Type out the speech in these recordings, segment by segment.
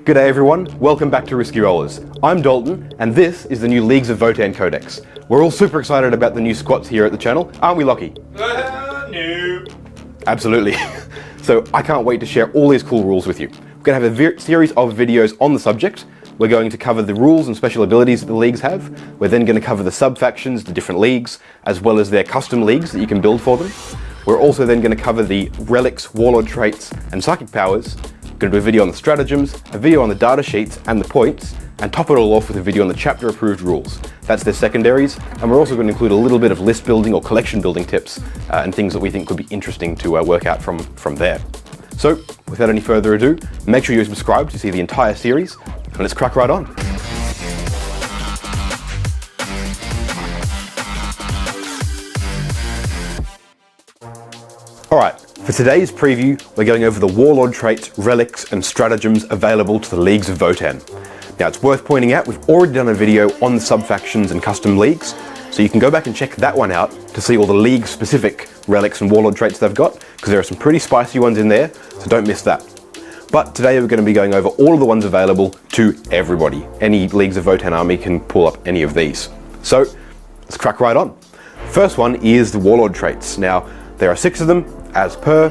G'day everyone, welcome back to Risky Rollers. I'm Dalton, and this is the new Leagues of Votann Codex. We're all super excited about the new squats here at the channel, aren't we, Lockie? No. Absolutely. So I can't wait to share all these cool rules with you. We're going to have a series of videos on the subject. We're going to cover the rules and special abilities that the leagues have. We're then going to cover the sub-factions, the different leagues, as well as their custom leagues that you can build for them. We're also then going to cover the Relics, Warlord Traits, and Psychic Powers. We're going to do a video on the stratagems, a video on the data sheets and the points, and top it all off with a video on the chapter-approved rules. That's their secondaries, and we're also going to include a little bit of list building or collection building tips and things that we think could be interesting to work out from there. So, without any further ado, make sure you subscribe to see the entire series, and let's crack right on. Alright, for today's preview, we're going over the Warlord Traits, Relics, and Stratagems available to the Leagues of Votann. Now, it's worth pointing out, we've already done a video on the sub-factions and custom leagues, so you can go back and check that one out to see all the league-specific Relics and Warlord Traits they've got, because there are some pretty spicy ones in there, so don't miss that. But today we're going to be going over all of the ones available to everybody. Any Leagues of Votann army can pull up any of these. So, let's crack right on. First one is the Warlord Traits. Now, there are 6 of them, as per.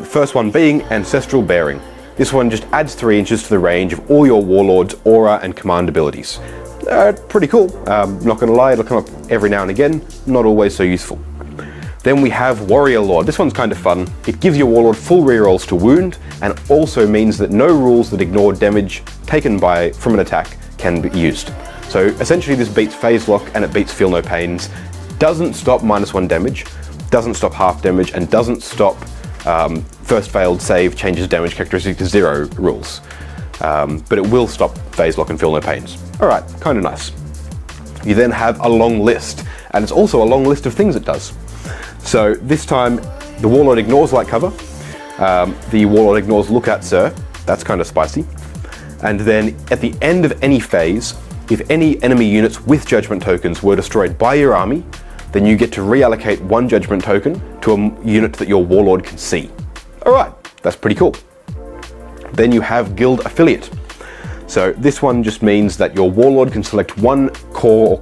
First one being Ancestral Bearing. This one just adds 3 inches to the range of all your Warlord's aura and command abilities. Pretty cool. Not gonna lie, it'll come up every now and again, not always so useful. Then we have Warrior Lord. This one's kind of fun. It gives your Warlord full rerolls to wound, and also means that no rules that ignore damage taken from an attack can be used. So essentially this beats Phase Lock and it beats Feel No Pains. Doesn't stop -1 damage, doesn't stop half damage, and doesn't stop first failed save changes damage characteristic to 0 rules. But it will stop Phase Lock and Feel No Pains. Alright, kind of nice. You then have a long list, and it's also a long list of things it does. So this time, the Warlord ignores light cover, the Warlord ignores Lookout Sir, that's kind of spicy. And then at the end of any phase, if any enemy units with judgment tokens were destroyed by your army, then you get to reallocate 1 judgment token to a unit that your Warlord can see. Alright, that's pretty cool. Then you have Guild Affiliate. So this one just means that your Warlord can select 1 core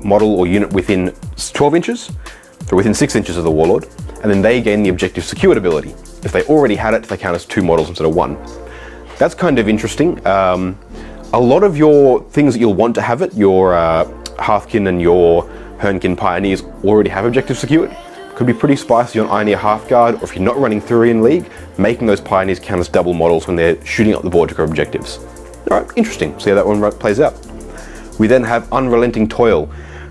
model or unit within 12 inches, or within 6 inches of the Warlord, and then they gain the Objective Secured ability. If they already had it, they count as 2 models instead of 1. That's kind of interesting. A lot of your things that you'll want to have it, your Hearthkin and your Hernkin Pioneers already have Objective Secured. Could be pretty spicy on Ioneer Hearthguard, or if you're not running Thurian League, making those Pioneers count as double models when they're shooting up the board to grab objectives. Alright, interesting. See how that one plays out. We then have Unrelenting Toil.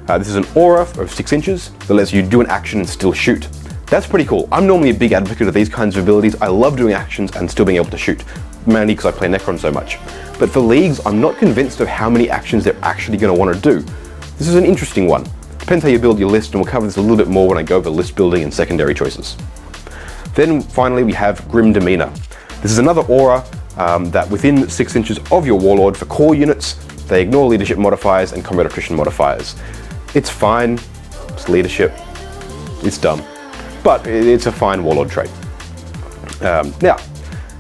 This is an aura of 6 inches that lets you do an action and still shoot. That's pretty cool. I'm normally a big advocate of these kinds of abilities. I love doing actions and still being able to shoot, mainly because I play Necron so much. But for Leagues, I'm not convinced of how many actions they're actually going to want to do. This is an interesting one. Depends how you build your list, and we'll cover this a little bit more when I go over list building and secondary choices. Then finally we have Grim Demeanor. This is another aura that within 6 inches of your Warlord, for core units, they ignore leadership modifiers and combat attrition modifiers. It's fine, it's leadership, it's dumb, but it's a fine Warlord trait. Now,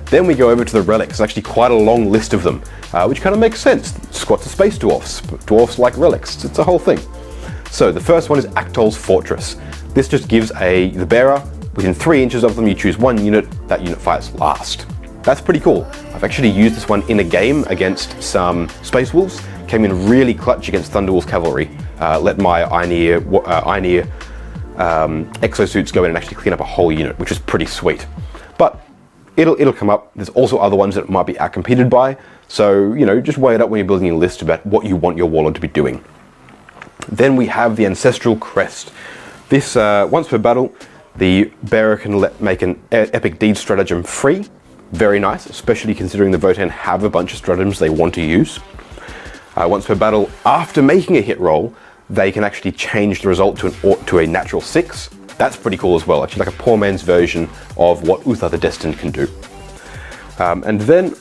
then we go over to the Relics. It's actually quite a long list of them, which kind of makes sense. Squats are space dwarfs. Dwarfs like relics. It's a whole thing. So the first one is Actol's Fortress. This just gives the bearer, within 3 inches of them, you choose 1 unit, that unit fires last. That's pretty cool. I've actually used this one in a game against some Space Wolves. Came in really clutch against Thunderwolf's cavalry. Let my Ioneer exosuits go in and actually clean up a whole unit, which is pretty sweet. But it'll come up. There's also other ones that it might be outcompeted by. So, you know, just weigh it up when you're building your list about what you want your Warlord to be doing. Then we have the Ancestral Crest. This, once per battle, the bearer can make an epic deed stratagem free. Very nice, especially considering the Votann have a bunch of stratagems they want to use. Once per battle, after making a hit roll, they can actually change the result to a natural 6. That's pretty cool as well, actually like a poor man's version of what Uther the Destined can do. And then,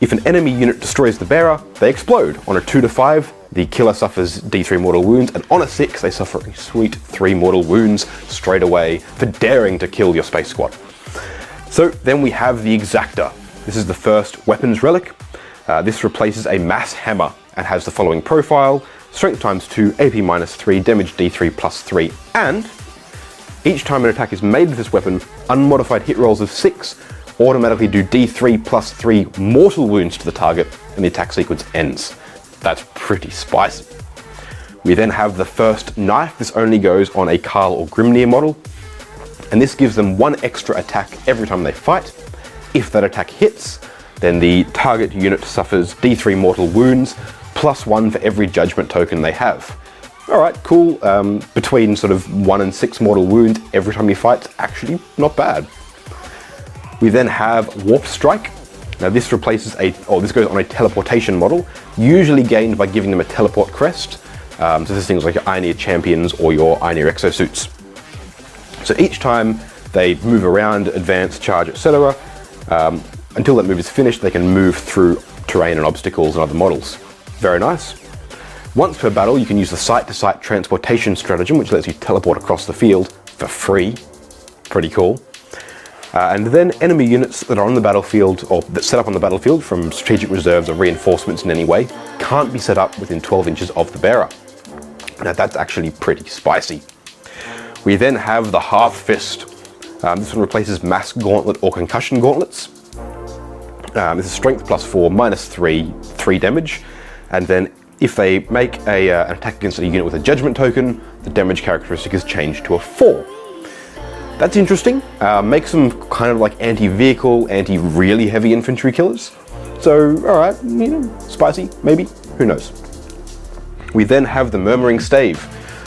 if an enemy unit destroys the bearer, they explode. On a 2 to 5, the killer suffers D3 mortal wounds, and on a 6, they suffer a sweet 3 mortal wounds straight away for daring to kill your space squad. So then we have the Exactor. This is the first weapons relic. This replaces a mass hammer and has the following profile: strength times 2, AP minus 3, damage D3 plus 3, and each time an attack is made with this weapon, unmodified hit rolls of 6 automatically do D3 plus 3 mortal wounds to the target and the attack sequence ends. That's pretty spicy. We then have the first knife. This only goes on a Carl or Grimnir model, and this gives them 1 extra attack every time they fight. If that attack hits, then the target unit suffers D3 mortal wounds, plus 1 for every judgment token they have. Alright, cool. Between sort of 1 and 6 mortal wounds every time you fight, actually not bad. We then have Warp Strike. Now this replaces this goes on a teleportation model, usually gained by giving them a teleport crest. So this is things like your Ioneer champions or your Ioneer exosuits. So each time they move around, advance, charge, etc., until that move is finished, they can move through terrain and obstacles and other models. Very nice. Once per battle, you can use the site-to-site transportation stratagem, which lets you teleport across the field for free. Pretty cool. And then enemy units that are on the battlefield, or that set up on the battlefield from strategic reserves or reinforcements in any way, can't be set up within 12 inches of the bearer. Now that's actually pretty spicy. We then have the Half Fist. This one replaces Mass Gauntlet or Concussion Gauntlets. This is Strength plus 4, minus 3, 3 damage. And then if they make an attack against a unit with a Judgment token, the damage characteristic is changed to a 4. That's interesting. Makes them kind of like anti-vehicle, anti-really heavy infantry killers. So, alright, spicy, maybe, who knows. We then have the Murmuring Stave.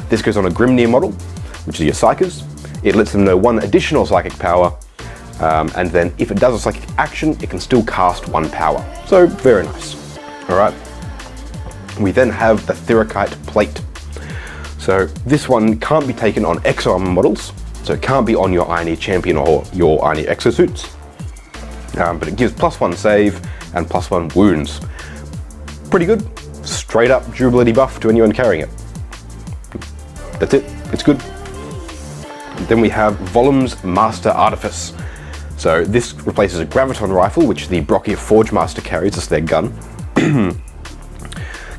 This goes on a Grimnir model, which is your Psychers. It lets them know 1 additional psychic power, and then if it does a psychic action, it can still cast 1 power. So, very nice. Alright. We then have the Thyrikite Plate. So, this one can't be taken on Exo-Armor models, so it can't be on your Ioneer champion or your Ioneer exosuits. But it gives +1 save and +1 wounds. Pretty good. Straight up durability buff to anyone carrying it. That's it. It's good. Then we have Volum's Master Artifice. So this replaces a Graviton rifle, which the Brockia Forge Master carries as their gun.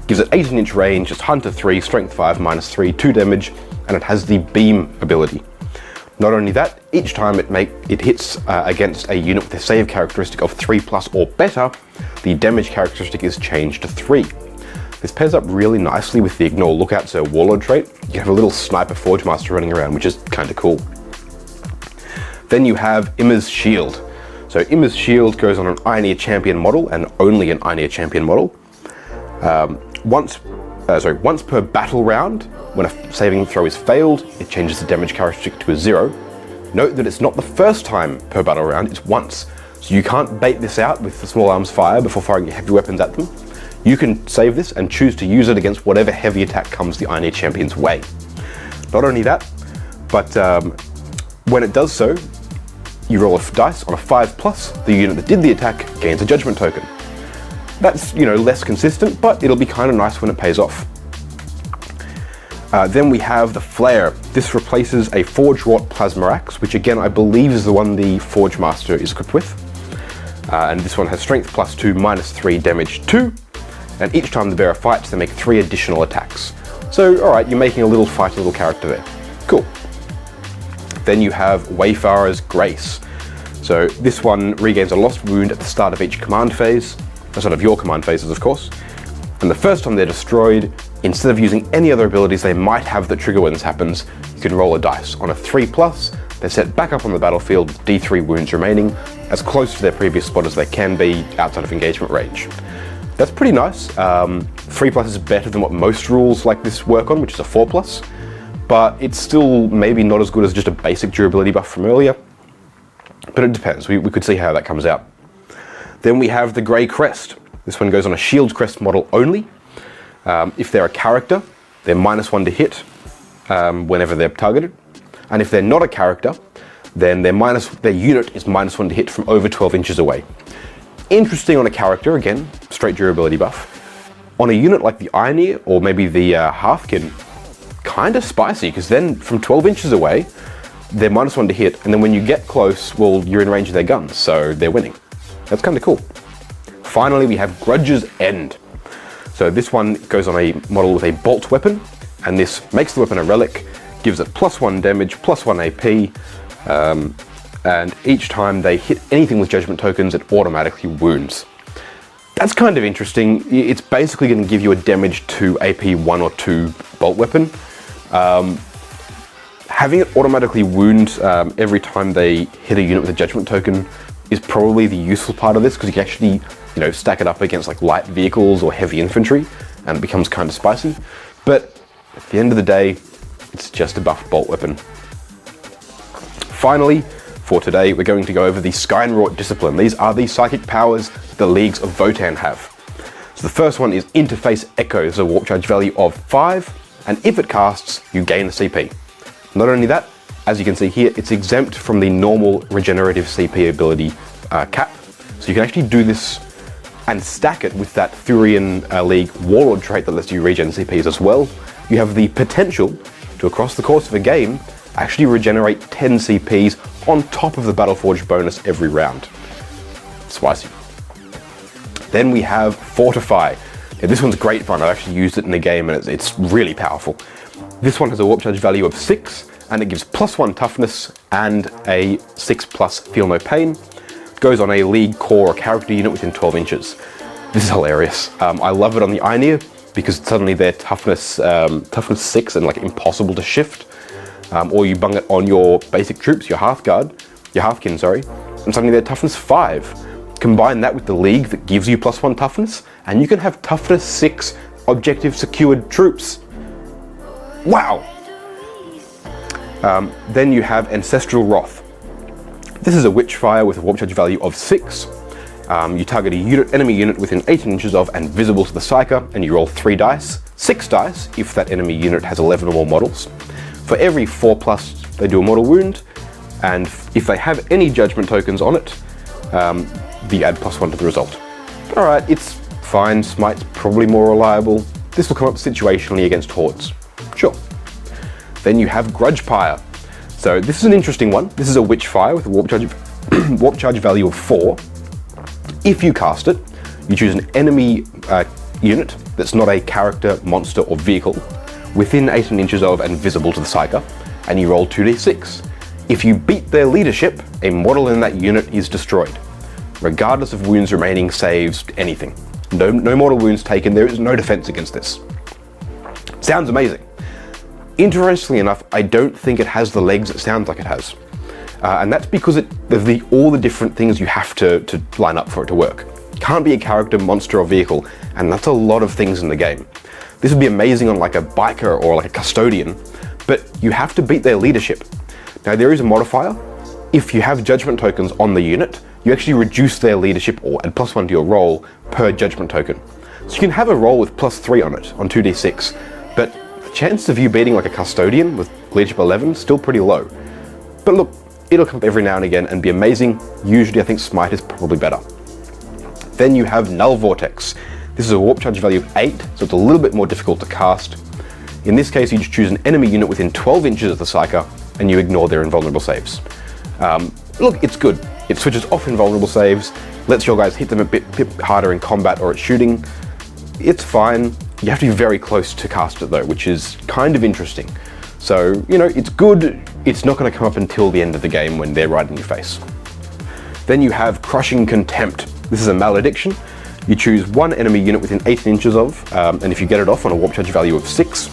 Gives it 18-inch range, just Hunter 3, Strength 5, minus 3, 2 damage, and it has the Beam ability. Not only that, each time it hits against a unit with a save characteristic of 3+ or better, the damage characteristic is changed to 3. This pairs up really nicely with the Ignore Lookout, so Warlord trait. You have a little Sniper Forge Master running around, which is kind of cool. Then you have Imma's Shield. So Imma's Shield goes on an Ioneer champion model, and only an Ioneer champion model. Once per battle round, when a saving throw is failed, it changes the damage characteristic to a 0. Note that it's not the first time per battle round, it's once. So you can't bait this out with the small arms fire before firing your heavy weapons at them. You can save this and choose to use it against whatever heavy attack comes the Ioneer champion's way. Not only that, but when it does so, you roll a dice on a 5+, the unit that did the attack gains a judgment token. That's, less consistent, but it'll be kind of nice when it pays off. Then we have the Flare. This replaces a Forge-wrought Plasma Axe, which again I believe is the one the Forge Master is equipped with. And this one has Strength +2, minus 3, damage 2. And each time the bearer fights, they make 3 additional attacks. So, alright, you're making a little fighty little character there. Cool. Then you have Wayfarer's Grace. So this one regains a lost wound at the start of each command phase. Start of your command phases, of course. And the first time they're destroyed, instead of using any other abilities they might have that trigger when this happens, you can roll a dice. On a 3+, they're set back up on the battlefield with D3 wounds remaining, as close to their previous spot as they can be outside of engagement range. That's pretty nice. 3+ is better than what most rules like this work on, which is a 4+, but it's still maybe not as good as just a basic durability buff from earlier. But it depends, we could see how that comes out. Then we have the Grey Crest. This one goes on a Shield Crest model only. If they're a character, they're -1 to hit whenever they're targeted. And if they're not a character, then their unit is -1 to hit from over 12 inches away. Interesting on a character, again, straight durability buff. On a unit like the Ioneer, or maybe the Halfkin, kind of spicy, because then from 12 inches away, they're -1 to hit, and then when you get close, well, you're in range of their guns, so they're winning. That's kind of cool. Finally, we have Grudge's End. So this one goes on a model with a bolt weapon, and this makes the weapon a relic, gives it +1 damage, +1 AP, and each time they hit anything with judgment tokens, it automatically wounds. That's kind of interesting. It's basically going to give you a damage to AP 1 or 2 bolt weapon. Having it automatically wound every time they hit a unit with a judgment token is probably the useful part of this, because you can actually, stack it up against like light vehicles or heavy infantry, and it becomes kind of spicy. But at the end of the day, it's just a buffed bolt weapon. Finally, for today, we're going to go over the Skynwrought Discipline. These are the psychic powers the Leagues of Votann have. So the first one is Interface Echo. There's a warp charge value of 5, and if it casts, you gain a CP. Not only that, as you can see here, it's exempt from the normal regenerative CP ability cap. So you can actually do this and stack it with that Thurian League Warlord trait that lets you regen CPs as well. You have the potential to, across the course of a game, actually regenerate 10 CPs on top of the Battleforged bonus every round. Spicy. Then we have Fortify. Yeah, this one's great fun. I've actually used it in the game, and it's really powerful. This one has a warp charge value of 6, and it gives +1 toughness and a 6+ feel no pain. It goes on a league core or character unit within 12 inches. This is hilarious. I love it on the Einir, because suddenly they're toughness 6 and like impossible to shift. Or you bung it on your basic troops, your halfkin, and suddenly they're toughness 5. Combine that with the league that gives you +1 toughness, and you can have toughness 6 objective secured troops. Wow! Then you have Ancestral Wrath. This is a Witchfire with a warp charge value of 6. You target a enemy unit within 18 inches of and visible to the Psyker, and you roll 3 dice, 6 dice if that enemy unit has 11 or more models. For every 4+, they do a mortal wound, and if they have any judgment tokens on it, you add +1 to the result. Alright, it's fine. Smite's probably more reliable. This will come up situationally against hordes. Sure. Then you have Grudgepire. So this is an interesting one. This is a Witchfire with a warp charge value of 4. If you cast it, you choose an enemy unit that's not a character, monster, or vehicle within 18 inches of and visible to the Psyker, and you roll 2d6. If you beat their leadership, a model in that unit is destroyed, regardless of wounds remaining, saves, anything. No mortal wounds taken. There is no defense against this. Sounds amazing. Interestingly enough, I don't think it has the legs it sounds like it has. And that's because of all the different things you have to line up for it to work. Can't be a character, monster, or vehicle, and that's a lot of things in the game. This would be amazing on like a biker or like a custodian, but you have to beat their leadership. Now there is a modifier. If you have judgment tokens on the unit, you actually reduce their leadership or add +1 to your roll per judgment token. So you can have a roll with +3 on it, on 2d6, but the chances of you beating like a custodian with leadership 11 is still pretty low. But look, it'll come up every now and again and be amazing. Usually I think Smite is probably better. Then you have Null Vortex. This is a warp charge value of 8, so it's a little bit more difficult to cast. In this case, you just choose an enemy unit within 12 inches of the Psyker, and you ignore their invulnerable saves. Look, it's good. It switches off invulnerable saves, lets your guys hit them a bit harder in combat or at shooting. It's fine. You have to be very close to cast it though, which is kind of interesting. So, it's good. It's not going to come up until the end of the game when they're right in your face. Then you have Crushing Contempt. This is a malediction. You choose one enemy unit within 18 inches of, and if you get it off on a warp charge value of 6,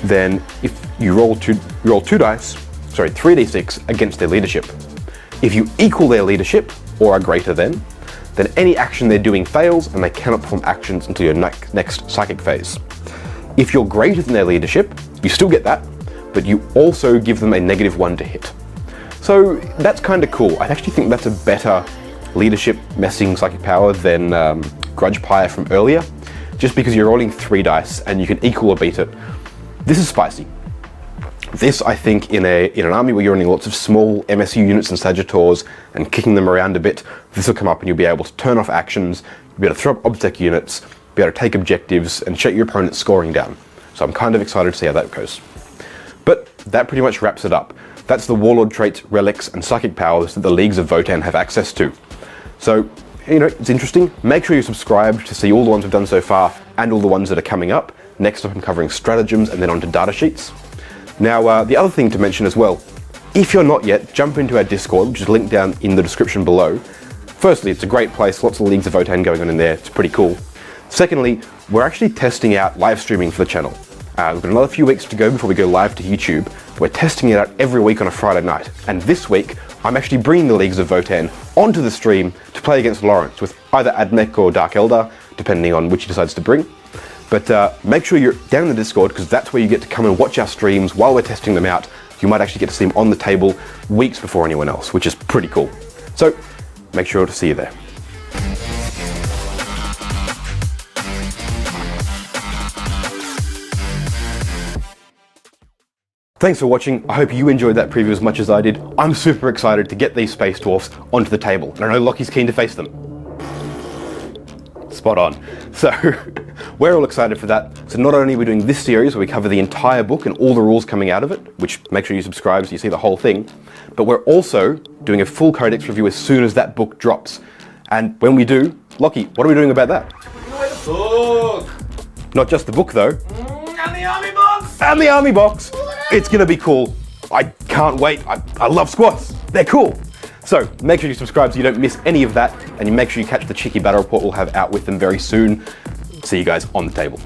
then if you roll 3d6 against their leadership. If you equal their leadership, or are greater than, then any action they're doing fails and they cannot perform actions until your next psychic phase. If you're greater than their leadership, you still get that, but you also give them a -1 to hit. So that's kind of cool. I actually think that's a better leadership messing psychic power than Grudgepire from earlier, just because you're rolling 3 dice and you can equal or beat it. This is spicy. This, I think, in an army where you're running lots of small MSU units and Sagittars and kicking them around a bit, this will come up and you'll be able to turn off actions, you'll be able to throw up obsec units, be able to take objectives and shut your opponent's scoring down. So I'm kind of excited to see how that goes. But that pretty much wraps it up. That's the Warlord Traits, Relics, and Psychic powers that the Leagues of Votann have access to. So you know, it's interesting. Make sure you subscribe to see all the ones we've done so far and all the ones that are coming up. Next up I'm covering stratagems and then onto data sheets. Now, the other thing to mention as well, if you're not yet, jump into our Discord, which is linked down in the description below. Firstly, it's a great place, lots of Leagues of Votann going on in there, it's pretty cool. Secondly, we're actually testing out live streaming for the channel. We've got another few weeks to go before we go live to YouTube. We're testing it out every week on a Friday night. And this week, I'm actually bringing the Leagues of Votann onto the stream to play against Lawrence with either Admech or Dark Eldar, depending on which he decides to bring. But make sure you're down in the Discord, because that's where you get to come and watch our streams while we're testing them out. You might actually get to see them on the table weeks before anyone else, which is pretty cool. So make sure to see you there. Thanks for watching. I hope you enjoyed that preview as much as I did. I'm super excited to get these space dwarfs onto the table, and I know Lockie's keen to face them. Spot on. So we're all excited for that. So not only are we doing this series where we cover the entire book and all the rules coming out of it, which make sure you subscribe so you see the whole thing, but we're also doing a full Codex review as soon as that book drops. And when we do, Lockie, what are we doing about that? Book. Not just the book though. And the army box. And the army box. It's gonna be cool. I can't wait. I love squats. They're cool. So make sure you subscribe so you don't miss any of that, and you make sure you catch the cheeky battle report we'll have out with them very soon. See you guys on the table.